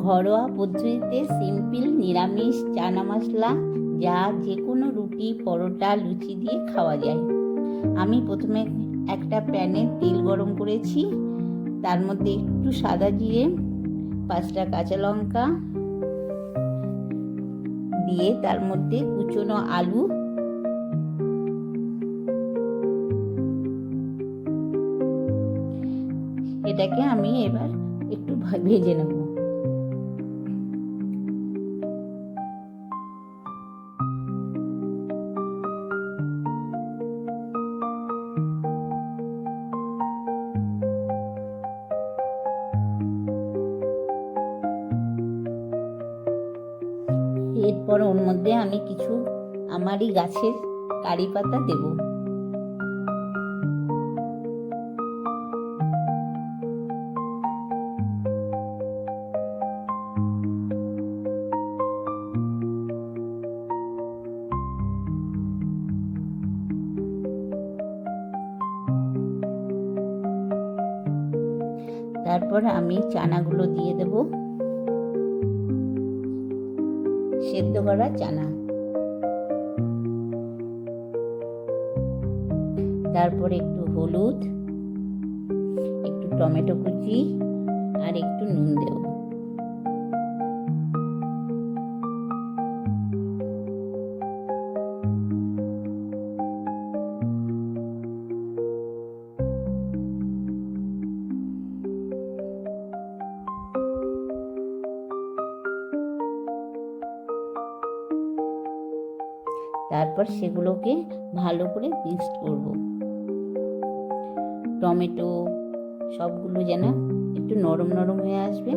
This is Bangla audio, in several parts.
ঘরোয়া পদ্ধতিতে সিম্পল নিরামিষ চানা মশলা, যা যে কোনো রুটি, পরোটা, লুচি দিয়ে খাওয়া যায়। আমি প্রথমে একটা প্যানে তেল গরম করেছি, তার মধ্যে একটু সাদা জিরে, 5টা কাঁচা লঙ্কা দিয়ে তার মধ্যে কুচনো আলু, এটাকে আমি এবার একটু ভেজে নেব। এরপর ওর মধ্যে আমি কিছু আমারই গাছের কারি পাতা দেব। তারপর আমি চানাগুলো দিয়ে দেব, সেদ্ধ করা চানা। তারপর একটু হলুদ, একটু টমেটো কুচি আর একটু নুন দেব। তারপর সেগুলোকে ভালো করে মিক্সড করব। টমেটো সবগুলো যেন একটু নরম নরম হয়ে আসবে।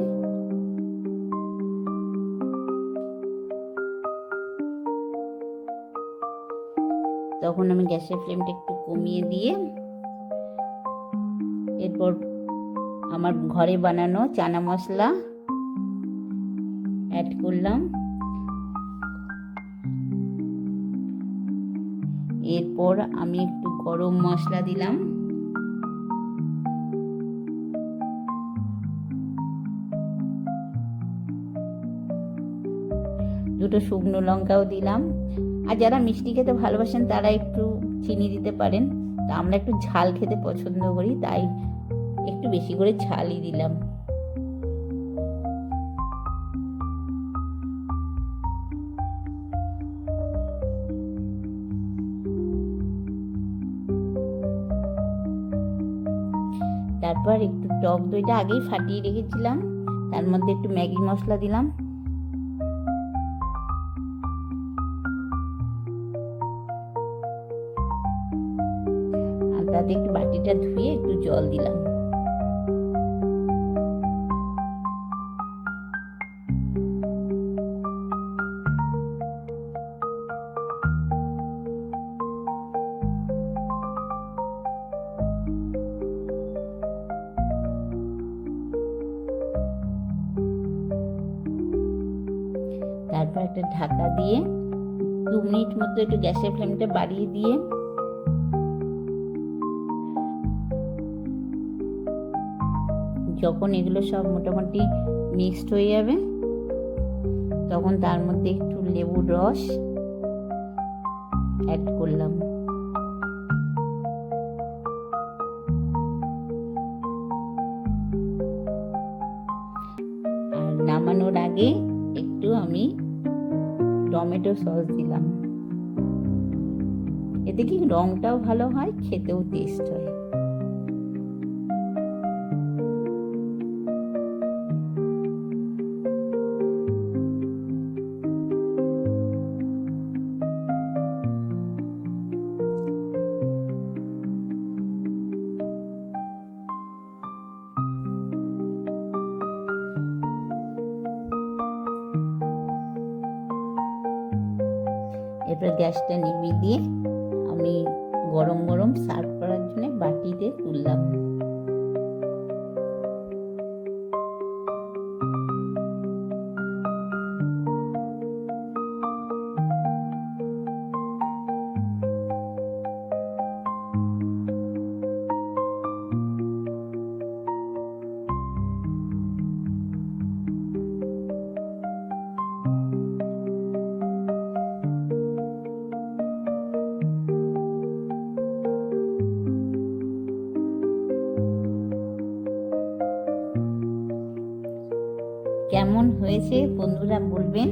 তখন আমি গ্যাসের ফ্লেমটা একটু কমিয়ে দিয়ে এরপর আমার ঘরে বানানো চানা মশলা অ্যাড করলাম। এরপর আমি একটু গরম মশলা দিলাম। দুটো শুকনো লঙ্কাও দিলাম। আর যারা মিষ্টি খেতে ভালোবাসেন তারা একটু চিনি দিতে পারেন। তা আমরা একটু ঝাল খেতে পছন্দ করি, তাই একটু বেশি করে ঝালই দিলাম। তারপর একটু টক দইটা আগেই ফাটিয়ে রেখেছিলাম, তার মধ্যে একটু ম্যাগি মশলা দিলাম। আর তাতে একটু বাটিটা ধুয়ে একটু জল দিলাম। তারপর একটা ঢাকা দিয়ে 2 মিনিট মতো একটু গ্যাসের ফ্লেমটা বাড়িয়ে দিয়ে যখন এগুলো সব মোটামুটি মিক্সড হয়ে যাবে, তখন তার মধ্যে একটু লেবুর রস অ্যাড করলাম। আর নামানোর আগে একটু আমি টমেটো সস দিলাম। এতে কি রংটাও ভালো হয়, খেতেও টেস্ট হয়। এরপর গ্যাসটা নিভিয়ে দিয়ে আমি গরম গরম সার্ভ করার জন্য বাটিতে তুললাম। কেমন হয়েছে বন্ধুরা বলবেন।